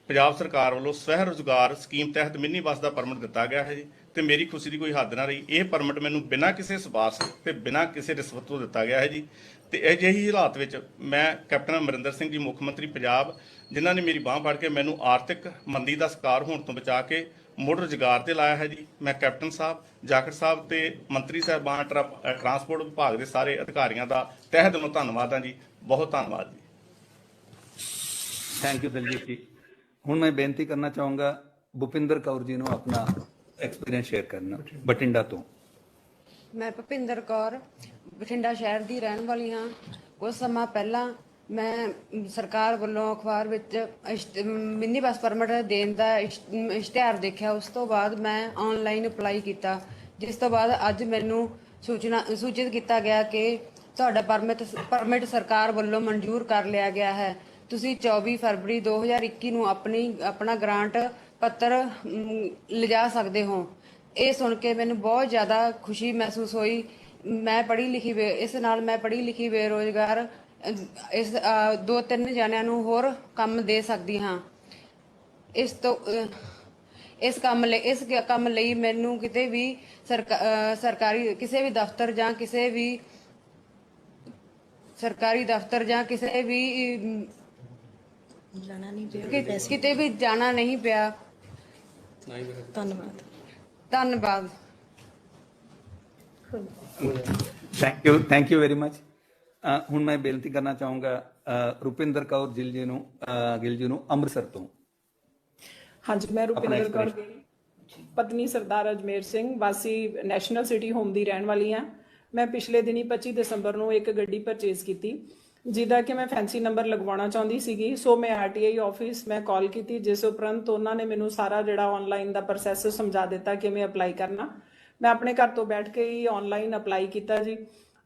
ਪੰਜਾਬ ਸਰਕਾਰ ਵੱਲੋਂ ਸਵੈ ਰੁਜ਼ਗਾਰ ਸਕੀਮ ਤਹਿਤ ਮਿੰਨੀ ਬੱਸ ਦਾ ਪਰਮਿਟ ਦਿੱਤਾ ਗਿਆ ਹੈ ਜੀ, ਤੇ ਮੇਰੀ ਖੁਸ਼ੀ ਦੀ ਕੋਈ ਹੱਦ ਨਾ ਰਹੀ. ਇਹ ਪਰਮਿਟ ਮੈਨੂੰ ਬਿਨਾਂ ਕਿਸੇ ਸਿਫਾਰਸ਼ ਤੇ ਬਿਨਾਂ ਕਿਸੇ ਰਿਸ਼ਵਤ ਤੋਂ ਦਿੱਤਾ ਗਿਆ ਹੈ ਜੀ. ਤੇ ਅਜਿਹੀ ਹਾਲਾਤ ਵਿੱਚ ਮੈਂ ਕੈਪਟਨ ਅਮਰਿੰਦਰ ਸਿੰਘ ਜੀ ਮੁੱਖ ਮੰਤਰੀ ਪੰਜਾਬ, ਜਿਨ੍ਹਾਂ ਨੇ ਮੇਰੀ ਬਾਂਹ ਫੜ ਕੇ ਮੈਨੂੰ ਆਰਥਿਕ ਮੰਦੀ ਦਾ ਸ਼ਿਕਾਰ ਹੋਣ ਤੋਂ ਬਚਾ ਕੇ ਮੁੜ ਰੁਜ਼ਗਾਰ ਤੇ ਲਾਇਆ ਹੈ ਜੀ. ਮੈਂ ਕੈਪਟਨ ਸਾਹਿਬ, ਜਾਖੜ ਸਾਹਿਬ ਤੇ ਮੰਤਰੀ ਸਾਹਿਬਾਨ ਟਰਾਂਸਪੋਰਟ ਵਿਭਾਗ ਦੇ ਸਾਰੇ ਅਧਿਕਾਰੀਆਂ ਦਾ ਤਹਿ ਦਿਲੋਂ ਧੰਨਵਾਦ ਹਾਂ ਜੀ. ਬਹੁਤ ਧੰਨਵਾਦ ਜੀ. थैंक यू दलजीत जी. ਹੁਣ ਮੈਂ ਬੇਨਤੀ ਕਰਨਾ ਚਾਹੂੰਗਾ ਭੁਪਿੰਦਰ ਕੌਰ ਜੀ ਨੂੰ ਆਪਣਾ ਐਕਸਪੀਰੀਅੰਸ ਸ਼ੇਅਰ ਕਰਨਾ ਬਠਿੰਡਾ ਤੋਂ. ਮੈਂ ਭੁਪਿੰਦਰ ਕੌਰ ਬਠਿੰਡਾ ਸ਼ਹਿਰ ਦੀ ਰਹਿਣ ਵਾਲੀ ਹਾਂ. ਕੁਝ ਸਮਾਂ ਪਹਿਲਾਂ ਮੈਂ ਸਰਕਾਰ ਵੱਲੋਂ ਅਖਬਾਰ ਵਿੱਚ ਮਿੰਨੀ ਬੱਸ ਪਰਮਿਟ ਦੇਣ ਦਾ ਇਸ਼ਤਿਹਾਰ ਦੇਖਿਆ. ਉਸ ਤੋਂ ਬਾਅਦ ਮੈਂ ਆਨਲਾਈਨ ਅਪਲਾਈ ਕੀਤਾ, ਜਿਸ ਤੋਂ ਬਾਅਦ ਅੱਜ ਮੈਨੂੰ ਸੂਚਿਤ ਕੀਤਾ ਗਿਆ ਕਿ ਤੁਹਾਡਾ ਪਰਮਿਟ ਸਰਕਾਰ ਵੱਲੋਂ ਮਨਜ਼ੂਰ ਕਰ ਲਿਆ ਗਿਆ ਹੈ. ਤੁਸੀਂ 24 ਫਰਵਰੀ 2021 ਨੂੰ ਆਪਣਾ ਗ੍ਰਾਂਟ ਪੱਤਰ ਲਿਜਾ ਸਕਦੇ ਹੋ. ਇਹ ਸੁਣ ਕੇ ਮੈਨੂੰ ਬਹੁਤ ਜ਼ਿਆਦਾ ਖੁਸ਼ੀ ਮਹਿਸੂਸ ਹੋਈ. ਇਸ ਨਾਲ ਮੈਂ ਪੜ੍ਹੀ ਲਿਖੀ ਬੇਰੁਜ਼ਗਾਰ ਇਸ 2-3 ਜਣਿਆਂ ਨੂੰ ਹੋਰ ਕੰਮ ਦੇ ਸਕਦੀ ਹਾਂ. ਇਸ ਕੰਮ ਲਈ ਮੈਨੂੰ ਕਿਤੇ ਵੀ ਸਰਕਾਰੀ ਕਿਸੇ ਵੀ ਦਫ਼ਤਰ ਜਾਂ ਕਿਸੇ ਵੀ ਸਰਕਾਰੀ ਦਫ਼ਤਰ ਜਾਂ ਕਿਸੇ ਵੀ ਕਿਤੇ ਵੀ ਜਾਣਾ ਨਹੀਂ ਪਿਆ. ਧੰਨਵਾਦ. Thank you very much. ਹੁਣ ਮੈਂ ਬੇਨਤੀ ਕਰਨਾ ਚਾਹੂੰਗਾ ਰੁਪਿੰਦਰ ਕੌਰ ਗਿੱਲ ਜੀ ਨੂੰ ਅੰਮ੍ਰਿਤਸਰ ਤੋਂ. ਹਾਂਜੀ, ਮੈਂ ਰੁਪਿੰਦਰ ਕੌਰ ਗਿੱਲ, ਪਤਨੀ ਸਰਦਾਰ ਅਜਮੇਰ ਸਿੰਘ, ਵਾਸੀ ਨੈਸ਼ਨਲ ਸਿਟੀ ਹੋਮ ਦੀ ਰਹਿਣ ਵਾਲੀ ਹਾਂ. ਮੈਂ ਪਿਛਲੇ ਦਿਨੀ 25 ਦਸੰਬਰ ਨੂੰ ਇੱਕ ਗੱਡੀ ਪਰਚੇਜ਼ ਕੀਤੀ, ਜਿਹਦਾ ਕਿ ਮੈਂ ਫੈਂਸੀ ਨੰਬਰ ਲਗਵਾਉਣਾ ਚਾਹੁੰਦੀ ਸੀਗੀ. ਸੋ ਮੈਂ ਆਰਟੀਆਈ ਆਫਿਸ ਮੈਂ ਕਾਲ ਕੀਤੀ, ਜਿਸ ਉਪਰੰਤ ਉਹਨਾਂ ਨੇ ਮੈਨੂੰ ਸਾਰਾ ਜਿਹੜਾ ਆਨਲਾਈਨ ਦਾ ਪ੍ਰੋਸੈਸ ਸਮਝਾ ਦਿੱਤਾ ਕਿਵੇਂ ਅਪਲਾਈ ਕਰਨਾ. ਮੈਂ ਆਪਣੇ ਘਰ ਤੋਂ ਬੈਠ ਕੇ ਹੀ ਆਨਲਾਈਨ ਅਪਲਾਈ ਕੀਤਾ ਜੀ.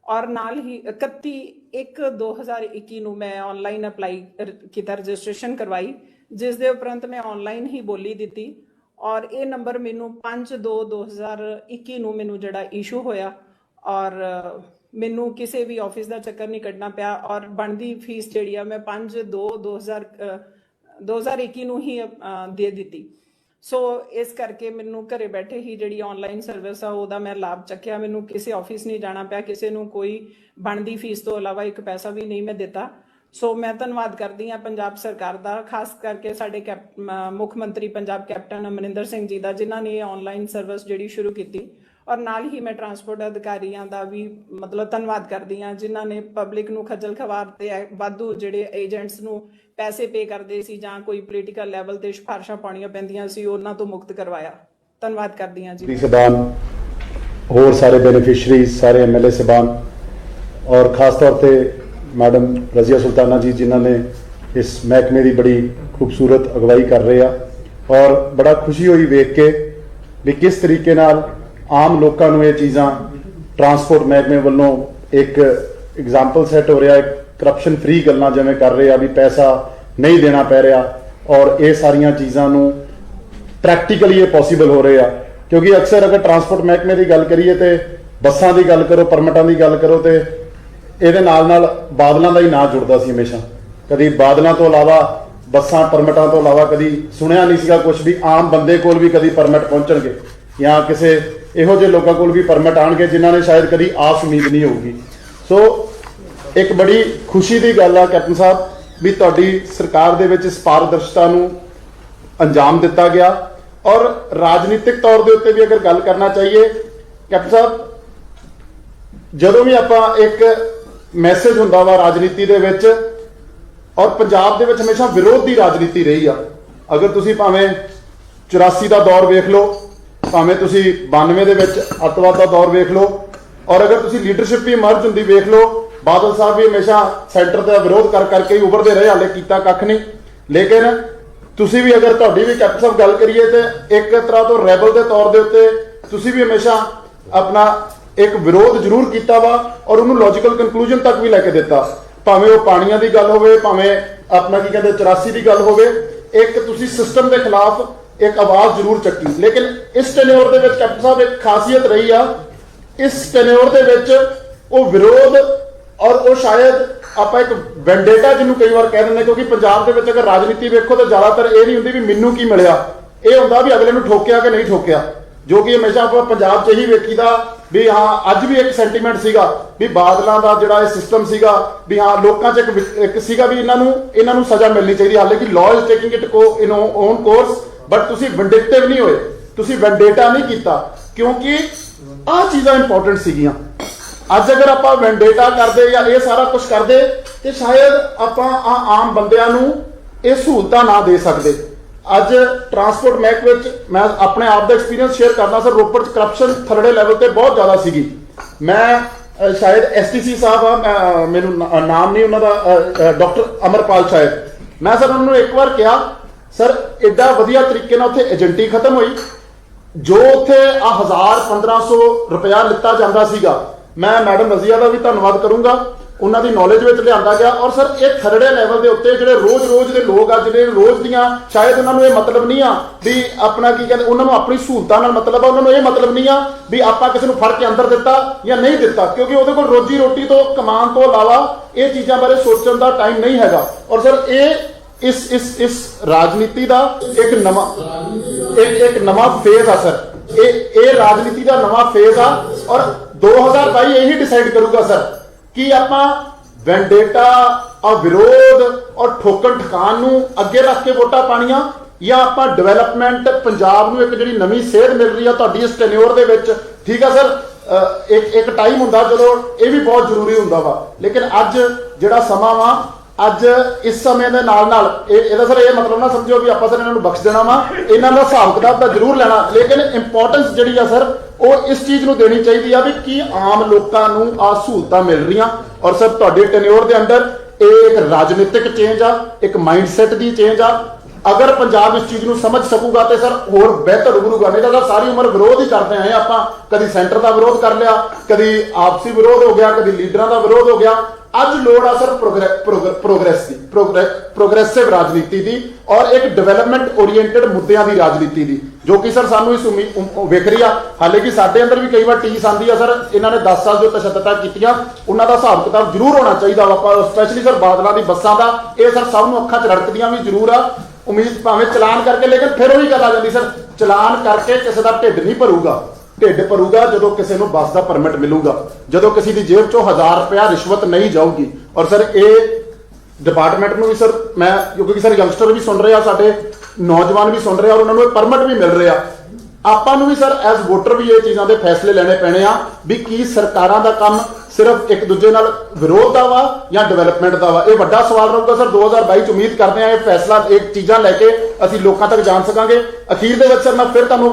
ਔਰ ਨਾਲ ਹੀ 31/1/2021 ਨੂੰ ਮੈਂ ਆਨਲਾਈਨ ਅਪਲਾਈ ਕੀਤਾ, ਰਜਿਸਟ੍ਰੇਸ਼ਨ ਕਰਵਾਈ, ਜਿਸ ਦੇ ਉਪਰੰਤ ਮੈਂ ਆਨਲਾਈਨ ਹੀ ਬੋਲੀ ਦਿੱਤੀ. ਔਰ ਇਹ ਨੰਬਰ ਮੈਨੂੰ 5/2/2021 ਨੂੰ ਮੈਨੂੰ ਜਿਹੜਾ ਇਸ਼ੂ ਹੋਇਆ, ਔਰ ਮੈਨੂੰ ਕਿਸੇ ਵੀ ਆਫਿਸ ਦਾ ਚੱਕਰ ਨਹੀਂ ਕੱਢਣਾ ਪਿਆ. ਔਰ ਬਣਦੀ ਫੀਸ ਜਿਹੜੀ ਆ ਮੈਂ 5/2/2021 ਨੂੰ ਹੀ ਦੇ ਦਿੱਤੀ. ਸੋ ਇਸ ਕਰਕੇ ਮੈਨੂੰ ਘਰੇ ਬੈਠੇ ਹੀ ਜਿਹੜੀ ਆਨਲਾਈਨ ਸਰਵਿਸ ਆ ਉਹਦਾ ਮੈਂ ਲਾਭ ਚੱਕਿਆ. ਮੈਨੂੰ ਕਿਸੇ ਆਫਿਸ ਨਹੀਂ ਜਾਣਾ ਪਿਆ, ਕਿਸੇ ਨੂੰ ਕੋਈ ਬਣਦੀ ਫੀਸ ਤੋਂ ਇਲਾਵਾ ਇੱਕ ਪੈਸਾ ਵੀ ਨਹੀਂ ਮੈਂ ਦਿੱਤਾ. ਸੋ ਮੈਂ ਧੰਨਵਾਦ ਕਰਦੀ ਹਾਂ ਪੰਜਾਬ ਸਰਕਾਰ ਦਾ, ਖਾਸ ਕਰਕੇ ਸਾਡੇ ਮੁੱਖ ਮੰਤਰੀ ਪੰਜਾਬ ਕੈਪਟਨ ਅਮਰਿੰਦਰ ਸਿੰਘ ਜੀ ਦਾ, ਜਿਨ੍ਹਾਂ ਨੇ ਇਹ ਆਨਲਾਈਨ ਸਰਵਿਸ ਜਿਹੜੀ ਸ਼ੁਰੂ ਕੀਤੀ. ਔਰ ਨਾਲ ਹੀ ਮੈਂ ਟਰਾਂਸਪੋਰਟ ਅਧਿਕਾਰੀਆਂ ਦਾ ਵੀ ਧੰਨਵਾਦ ਕਰਦੀ ਹਾਂ, ਜਿਨ੍ਹਾਂ ਨੇ ਪਬਲਿਕ ਨੂੰ ਖੱਜਲ ਖਵਾਰ ਤੇ ਵਾਧੂ ਜਿਹੜੇ ਏਜੰਟਸ ਨੂੰ ਪੈਸੇ ਪੇ ਕਰਦੇ ਸੀ ਜਾਂ ਕੋਈ ਪੋਲੀਟੀਕਲ ਲੈਵਲ ਤੇ ਸਿਫਾਰਸ਼ਾਂ ਪਾਉਣੀਆਂ ਪੈਂਦੀਆਂ ਸੀ, ਉਹਨਾਂ ਤੋਂ ਮੁਕਤ ਕਰਵਾਇਆ. ਧੰਨਵਾਦ ਕਰਦੀ ਹਾਂ ਜੀ. ਸਬਾਨ, ਹੋਰ ਸਾਰੇ ਬੈਨੀਫਿਸ਼ਰੀਜ਼, ਸਾਰੇ ਐਮਐਲਏ ਸਬਾਨ, ਔਰ ਖਾਸ ਤੌਰ ਤੇ ਮੈਡਮ ਰਜ਼ੀਆ ਸੁਲਤਾਨਾ ਜੀ ਜਿਨ੍ਹਾਂ ਨੇ ਇਸ ਮਹਿਕਮੇ ਦੀ ਬੜੀ ਖੂਬਸੂਰਤ ਅਗਵਾਈ ਕਰ ਰਹੇ ਆ ਔਰ ਬੜਾ ਖੁਸ਼ੀ ਹੋਈ ਵੇਖ ਕੇ ਵੀ ਕਿਸ ਤਰੀਕੇ ਨਾਲ ਆਮ ਲੋਕਾਂ ਨੂੰ ਇਹ ਚੀਜ਼ਾਂ ਟਰਾਂਸਪੋਰਟ ਮਹਿਕਮੇ ਵੱਲੋਂ ਇੱਕ ਐਗਜ਼ਾਮਪਲ ਸੈੱਟ ਹੋ ਰਿਹਾ, ਕਰਪਸ਼ਨ ਫ੍ਰੀ ਗੱਲਾਂ ਜਿਵੇਂ ਕਰ ਰਹੇ ਆ ਵੀ ਪੈਸਾ ਨਹੀਂ ਦੇਣਾ ਪੈ ਰਿਹਾ ਔਰ ਇਹ ਸਾਰੀਆਂ ਚੀਜ਼ਾਂ ਨੂੰ ਪ੍ਰੈਕਟੀਕਲੀ ਇਹ ਪੋਸੀਬਲ ਹੋ ਰਹੇ ਆ। ਕਿਉਂਕਿ ਅਕਸਰ ਅਗਰ ਟਰਾਂਸਪੋਰਟ ਮਹਿਕਮੇ ਦੀ ਗੱਲ ਕਰੀਏ ਤੇ ਬੱਸਾਂ ਦੀ ਗੱਲ ਕਰੋ, ਪਰਮਿਟਾਂ ਦੀ ਗੱਲ ਕਰੋ ਤੇ ਇਹਦੇ ਨਾਲ ਬਾਦਲਾਂ ਦਾ ਹੀ ਨਾਂ ਜੁੜਦਾ ਸੀ ਹਮੇਸ਼ਾ। ਕਦੀ ਬਾਦਲਾਂ ਤੋਂ ਇਲਾਵਾ ਬੱਸਾਂ ਪਰਮਿਟਾਂ ਤੋਂ ਇਲਾਵਾ ਕਦੀ ਸੁਣਿਆ ਨਹੀਂ ਸੀਗਾ ਕੁਝ ਵੀ ਆਮ ਬੰਦੇ ਕੋਲ ਵੀ ਕਦੀ ਪਰਮਿਟ ਪਹੁੰਚਣਗੇ ਜਾਂ ਕਿਸੇ ਇਹੋ ਜਿਹੇ ਲੋਕਾਂ ਕੋਲ ਵੀ ਪਰਮਿਟ ਆਣਗੇ ਜਿਨ੍ਹਾਂ ਨੇ ਸ਼ਾਇਦ ਕਦੀ ਆਸ ਉਮੀਦ ਨਹੀਂ ਹੋਊਗੀ। ਸੋ ਇੱਕ ਬੜੀ ਖੁਸ਼ੀ ਦੀ ਗੱਲ ਆ ਕੈਪਟਨ ਸਾਹਿਬ ਵੀ ਤੁਹਾਡੀ ਸਰਕਾਰ ਦੇ ਵਿੱਚ ਇਸ ਪਾਰਦਰਸ਼ਤਾ ਨੂੰ ਅੰਜਾਮ ਦਿੱਤਾ ਗਿਆ। ਔਰ ਰਾਜਨੀਤਿਕ ਤੌਰ ਦੇ ਉੱਤੇ ਵੀ ਅਗਰ ਗੱਲ ਕਰਨਾ ਚਾਹੀਏ ਕੈਪਟਨ ਸਾਹਿਬ, ਜਦੋਂ ਵੀ ਆਪਾਂ ਇੱਕ ਮੈਸੇਜ ਹੁੰਦਾ ਵਾ ਰਾਜਨੀਤੀ ਦੇ ਵਿੱਚ ਔਰ ਪੰਜਾਬ ਦੇ ਵਿੱਚ ਹਮੇਸ਼ਾ ਵਿਰੋਧ ਦੀ ਰਾਜਨੀਤੀ ਰਹੀ ਆ। ਅਗਰ ਤੁਸੀਂ ਭਾਵੇਂ 84 ਦਾ ਦੌਰ ਵੇਖ ਲਓ, ਭਾਵੇਂ ਤੁਸੀਂ 92 ਦੇ ਵਿੱਚ ਅੱਤਵਾਦ ਦਾ ਦੌਰ ਵੇਖ ਲਓ ਔਰ ਅਗਰ ਤੁਸੀਂ ਲੀਡਰਸ਼ਿਪ ਵੀ ਇਮਰਜ ਹੁੰਦੀ ਵੇਖ ਲਓ, ਬਾਦਲ ਸਾਹਿਬ ਵੀ ਹਮੇਸ਼ਾ ਸੈਂਟਰ ਦਾ ਵਿਰੋਧ ਕਰਕੇ ਹੀ ਉੱਭਰਦੇ ਰਹੇ, ਹਾਲੇ ਕੀਤਾ ਕੱਖ ਨਹੀਂ। ਲੇਕਿਨ ਤੁਸੀਂ ਵੀ ਅਗਰ ਤੁਹਾਡੀ ਵੀ ਕੈਪਟਨ ਸਾਹਿਬ ਗੱਲ ਕਰੀਏ ਤੇ ਇੱਕ ਤਰ੍ਹਾਂ ਤੋਂ ਰੈਬਲ ਦੇ ਤੌਰ ਦੇ ਉੱਤੇ ਤੁਸੀਂ ਵੀ ਹਮੇਸ਼ਾ ਆਪਣਾ ਇੱਕ ਵਿਰੋਧ ਜ਼ਰੂਰ ਕੀਤਾ ਵਾ ਔਰ ਉਹਨੂੰ ਲੌਜੀਕਲ ਕਨਕਲੂਜਨ ਤੱਕ ਵੀ ਲੈ ਕੇ ਦਿੱਤਾ। ਭਾਵੇਂ ਉਹ ਪਾਣੀਆਂ ਦੀ ਗੱਲ ਹੋਵੇ, ਭਾਵੇਂ ਆਪਣਾ ਕੀ ਕਹਿੰਦੇ 84 ਦੀ ਗੱਲ ਹੋਵੇ, ਇੱਕ ਤੁਸੀਂ ਸਿਸਟਮ ਦੇ ਖਿਲਾਫ ਇੱਕ ਆਵਾਜ਼ ਜ਼ਰੂਰ ਚੱਕੀ। ਲੇਕਿਨ ਇਸ ਟੈਨਿਓਰ ਦੇ ਵਿੱਚ ਕੈਪਟਨ ਸਾਹਿਬ ਇੱਕ ਖਾਸੀਅਤ ਰਹੀ ਆ, ਇਸ ਟੈਨਿਓਰ ਦੇ ਵਿੱਚ ਉਹ ਵਿਰੋਧ ਔਰ ਉਹ ਸ਼ਾਇਦ ਆਪਾਂ ਇੱਕ ਵੈਂਡੇਟਾ ਜਿਹਨੂੰ ਕਈ ਵਾਰ ਕਹਿ ਦਿੰਦੇ, ਕਿਉਂਕਿ ਪੰਜਾਬ ਦੇ ਵਿੱਚ ਅਗਰ ਰਾਜਨੀਤੀ ਵੇਖੋ ਤਾਂ ਜ਼ਿਆਦਾਤਰ ਇਹ ਨਹੀਂ ਹੁੰਦੀ ਵੀ ਮੈਨੂੰ ਕੀ ਮਿਲਿਆ, ਇਹ ਹੁੰਦਾ ਵੀ ਅਗਲੇ ਨੂੰ ਠੋਕਿਆ ਕਿ ਨਹੀਂ ਠੋਕਿਆ, ਜੋ ਕਿ ਹਮੇਸ਼ਾ ਆਪਾਂ ਪੰਜਾਬ 'ਚ ਹੀ ਵੇਖੀਦਾ ਵੀ ਹਾਂ ਅੱਜ ਵੀ ਇੱਕ ਸੈਂਟੀਮੈਂਟ ਸੀਗਾ ਵੀ ਬਾਦਲਾਂ ਦਾ ਜਿਹੜਾ ਇਹ ਸਿਸਟਮ ਸੀਗਾ ਵੀ ਹਾਂ ਲੋਕਾਂ 'ਚ ਇੱਕ ਸੀਗਾ ਵੀ ਇਹਨਾਂ ਨੂੰ ਸਜ਼ਾ ਮਿਲਣੀ ਚਾਹੀਦੀ। ਹਾਲੇ ਕਿ law is taking it in on course, but ਤੁਸੀਂ ਵਿੰਡਿਕਟਿਵ ਨਹੀਂ ਹੋਏ, ਤੁਸੀਂ ਵੈਂਡੇਟਾ ਨਹੀਂ ਕੀਤਾ, ਕਿਉਂਕਿ ਆਹ ਚੀਜ਼ਾਂ ਇੰਪੋਰਟੈਂਟ ਸੀਗੀਆਂ। ਅੱਜ ਅਗਰ ਆਪਾਂ ਵੈਂਡੇਟਾ ਕਰਦੇ ਜਾਂ ਇਹ ਸਾਰਾ ਕੁਝ ਕਰਦੇ ਤੇ ਸ਼ਾਇਦ ਆਪਾਂ ਆਮ ਬੰਦਿਆਂ ਨੂੰ ਇਹ ਸਹੂਲਤਾਂ ਨਾ ਦੇ ਸਕਦੇ। ਅੱਜ ਟਰਾਂਸਪੋਰਟ ਮਹਿਕਮੇ ਵਿੱਚ ਮੈਂ ਆਪਣੇ ਆਪ ਦਾ ਐਕਸਪੀਰੀਅੰਸ ਸ਼ੇਅਰ ਕਰਦਾ ਸਰ, ਰੋਪੜ 'ਚ ਕਰਪਸ਼ਨ ਥਰਡੇ ਲੈਵਲ ਤੇ ਬਹੁਤ ਜ਼ਿਆਦਾ ਸੀਗੀ। ਮੈਂ ਸ਼ਾਇਦ ਐਸਟੀਸੀ ਸਾਹਿਬ ਆ, ਮੈਨੂੰ ਨਾਮ ਨਹੀਂ ਉਹਨਾਂ ਦਾ, ਡਾਕਟਰ ਅਮਰਪਾਲ ਸ਼ਾਇਦ, ਮੈਂ ਸਰ ਉਹਨਾਂ ਨੂੰ ਇੱਕ ਵਾਰ ਕਿਹਾ ਸਰ ਐਡਾ ਵਧੀਆ ਤਰੀਕੇ ਨਾਲ ਉੱਥੇ ਏਜੰਟੀ ਖਤਮ ਹੋਈ, ਜੋ ਉੱਥੇ 1000-1500 ਰੁਪਇਆ ਲਿੱਤਾ ਜਾਂਦਾ ਸੀਗਾ। ਮੈਂ ਮੈਡਮ ਰਜ਼ੀਆ ਦਾ ਵੀ ਧੰਨਵਾਦ ਕਰੂੰਗਾ, ਉਹਨਾਂ ਦੀ ਨੌਲੇਜ ਵਿੱਚ ਲਿਆਂਦਾ ਗਿਆ। ਔਰ ਸਰ ਇਹ ਥਰਡੇ ਲੈਵਲ ਦੇ ਉੱਤੇ ਜਿਹੜੇ ਰੋਜ਼ ਦੇ ਲੋਕ ਆ, ਜਿਹੜੇ ਰੋਜ਼ ਦੀਆਂ ਸ਼ਾਇਦ ਉਹਨਾਂ ਨੂੰ ਇਹ ਮਤਲਬ ਨਹੀਂ ਆ ਵੀ ਆਪਣਾ ਕੀ ਕਹਿੰਦੇ, ਉਹਨਾਂ ਨੂੰ ਆਪਣੀ ਸਹੂਲਤਾਂ ਨਾਲ ਮਤਲਬ ਆ, ਉਹਨਾਂ ਨੂੰ ਇਹ ਮਤਲਬ ਨਹੀਂ ਆ ਵੀ ਆਪਾਂ ਕਿਸੇ ਨੂੰ ਫੜ ਕੇ ਅੰਦਰ ਦਿੱਤਾ ਜਾਂ ਨਹੀਂ ਦਿੱਤਾ, ਕਿਉਂਕਿ ਉਹਦੇ ਕੋਲ ਰੋਜੀ ਰੋਟੀ ਤੋਂ ਕਮਾਉਣ ਤੋਂ ਇਲਾਵਾ ਇਹ ਚੀਜ਼ਾਂ ਬਾਰੇ ਸੋਚਣ ਦਾ ਟਾਈਮ ਨਹੀਂ ਹੈਗਾ। ਔਰ ਸਰ ਇਹ ਇਸ ਰਾਜਨੀਤੀ ਦਾ ਇੱਕ ਨਵਾਂ ਫੇਜ਼ ਆ ਸਰ, ਇਹ ਰਾਜਨੀਤੀ ਦਾ ਨਵਾਂ ਫੇਜ਼ ਆ। ਔਰ 2022 ਇਹੀ ਡਿਸਾਈਡ ਕਰੂਗਾ ਸਰ ਕਿ ਆਪਾਂ ਵੈਂਡੇਟਾ ਔਰ ਵਿਰੋਧ ਔਰ ਠੋਕਣ ਠਕਾਣ ਨੂੰ ਅੱਗੇ ਰੱਖ ਕੇ ਵੋਟਾਂ ਪਾਣੀਆਂ ਜਾਂ ਆਪਾਂ ਡਿਵੈਲਪਮੈਂਟ ਪੰਜਾਬ ਨੂੰ ਇੱਕ ਜਿਹੜੀ ਨਵੀਂ ਸੇਧ ਮਿਲ ਰਹੀ ਆ ਤੁਹਾਡੀ ਇਸ ਟੈਨਿਓਰ ਦੇ ਵਿੱਚ। ਠੀਕ ਆ ਸਰ, ਇੱਕ ਟਾਈਮ ਹੁੰਦਾ ਜਦੋਂ ਇਹ ਵੀ ਬਹੁਤ ਜ਼ਰੂਰੀ ਹੁੰਦਾ ਵਾ, ਲੇਕਿਨ ਅੱਜ ਜਿਹੜਾ ਸਮਾਂ ਵਾ, ਅੱਜ ਇਸ ਸਮੇਂ ਦੇ ਨਾਲ ਇਹਦਾ ਸਰ ਇਹ ਮਤਲਬ ਨਾ ਸਮਝੋ ਵੀ ਆਪਾਂ ਸਰ ਇਹਨਾਂ ਨੂੰ ਬਖਸ਼ ਦੇਣਾ ਵਾ, ਇਹਨਾਂ ਦਾ ਹਿਸਾਬ ਕਿਤਾਬ ਤਾਂ ਜ਼ਰੂਰ ਲੈਣਾ, ਲੇਕਿਨ ਇੰਪੋਰਟੈਂਸ ਜਿਹੜੀ ਆ ਸਰ ਉਹ ਇਸ ਚੀਜ਼ ਨੂੰ ਦੇਣੀ ਚਾਹੀਦੀ ਆ ਵੀ ਕੀ ਆਮ ਲੋਕਾਂ ਨੂੰ ਆ ਸਹੂਲਤਾਂ ਮਿਲ ਰਹੀਆਂ। ਔਰ ਸਰ ਤੁਹਾਡੇ ਟੈਨਿਓਰ ਦੇ ਅੰਦਰ ਇਹ ਇੱਕ ਰਾਜਨੀਤਿਕ ਚੇਂਜ ਆ, ਇੱਕ ਮਾਈਂਡਸੈਟ ਦੀ ਚੇਂਜ ਆ। ਅਗਰ ਪੰਜਾਬ ਇਸ ਚੀਜ਼ ਨੂੰ ਸਮਝ ਸਕੂਗਾ ਤੇ ਸਰ ਹੋਰ ਬਿਹਤਰ ਉਭਰੂਗਾ। ਨਹੀਂ ਤਾਂ ਸਰ ਸਾਰੀ ਉਮਰ ਵਿਰੋਧ ਹੀ ਕਰਦੇ ਆਏ ਆਪਾਂ, ਕਦੀ ਸੈਂਟਰ ਦਾ ਵਿਰੋਧ ਕਰ ਲਿਆ, ਕਦੀ ਆਪਸੀ ਵਿਰੋਧ ਹੋ ਗਿਆ, ਕਦੀ ਲੀਡਰਾਂ ਦਾ ਵਿਰੋਧ ਹੋ ਗਿਆ। ਅੱਜ ਲੋੜ ਆ ਸਰ ਪ੍ਰੋਗਰੈਸ ਦੀ, ਪ੍ਰੋਗਰੈਸਿਵ ਰਾਜਨੀਤੀ ਦੀ ਔਰ ਇੱਕ ਡਿਵੈਲਪਮੈਂਟ ਓਰੀਐਂਟਡ ਮੁੱਦਿਆਂ ਦੀ ਰਾਜਨੀਤੀ ਦੀ, ਜੋ ਕਿ ਸਰ ਸਾਨੂੰ ਇਸ ਵੇਖ ਰਹੀ ਆ। ਹਾਲੇ ਕਿ ਸਾਡੇ ਅੰਦਰ ਵੀ ਕਈ ਵਾਰ ਟੀਸ ਆਉਂਦੀ ਆ ਸਰ, ਇਹਨਾਂ ਨੇ 10 ਸਾਲ ਜੋ ਤਸ਼ੱਦਦਾਂ ਕੀਤੀਆਂ ਉਹਨਾਂ ਦਾ ਹਿਸਾਬ ਕਿਤਾਬ ਜ਼ਰੂਰ ਹੋਣਾ ਚਾਹੀਦਾ ਵਾ, ਸਪੈਸ਼ਲੀ ਸਰ ਬਾਦਲਾਂ ਦੀ ਬੱਸਾਂ ਦਾ। ਇਹ ਸਰ ਸਭ ਨੂੰ ਅੱਖਾਂ 'ਚ ਰੜਕਦੀਆਂ ਵੀ ਜ਼ਰੂਰ ਆ। ਉਮੀਦ ਭਾਵੇਂ ਚਲਾਨ ਕਰਕੇ, ਲੇਕਿਨ ਫਿਰ ਉਹੀ ਗੱਲ ਆ ਜਾਂਦੀ ਸਰ, ਚਲਾਨ ਕਰਕੇ ਕਿਸੇ ਦਾ ਢਿੱਡ ਨਹੀਂ ਭਰੂਗਾ। ਢਿੱਡ ਭਰੂਗਾ ਜਦੋਂ ਕਿਸੇ ਨੂੰ ਬੱਸ ਦਾ ਪਰਮਿਟ ਮਿਲੂਗਾ, ਜਦੋਂ ਕਿਸੇ ਦੀ ਜੇਬ 'ਚੋਂ 1000 ਰੁਪਇਆ ਰਿਸ਼ਵਤ ਨਹੀਂ ਜਾਊਗੀ। ਔਰ ਸਰ ਇਹ ਡਿਪਾਰਟਮੈਂਟ ਨੂੰ ਵੀ ਸਰ ਮੈਂ, ਕਿਉਂਕਿ ਸਰ ਯੰਗਸਟਰ ਵੀ ਸੁਣ ਰਹੇ ਆ, ਸਾਡੇ ਨੌਜਵਾਨ ਵੀ ਸੁਣ ਰਹੇ ਆ, ਔਰ ਉਹਨਾਂ ਨੂੰ ਇਹ ਪਰਮਿਟ ਵੀ ਮਿਲ ਰਿਹਾ। ਆਪਾਂ ਨੂੰ ਵੀ ਸਰ ਐਜ਼ ਵੋਟਰ ਵੀ ਇਹ ਚੀਜ਼ਾਂ ਦੇ ਫੈਸਲੇ ਲੈਣੇ ਪੈਣੇ ਆ ਵੀ ਕੀ ਸਰਕਾਰਾਂ ਦਾ ਕੰਮ ਸਿਰਫ ਇੱਕ ਦੂਜੇ ਨਾਲ ਵਿਰੋਧ ਦਾ ਵਾ ਜਾਂ ਡਿਵੈਲਪਮੈਂਟ ਦਾ ਵਾ। ਇਹ ਵੱਡਾ ਸਵਾਲ ਰਹੂਗਾ ਸਰ 2022 ਚ। ਉਮੀਦ ਕਰਦੇ ਆ ਇਹ ਫੈਸਲਾ, ਇਹ ਚੀਜ਼ਾਂ ਲੈ ਕੇ ਅਸੀਂ ਲੋਕਾਂ ਤੱਕ ਜਾਣ ਸਕਾਂਗੇ। ਅਖੀਰ ਦੇ ਵਿੱਚ ਸਰ ਮੈਂ ਫਿਰ ਤੁਹਾਨੂੰ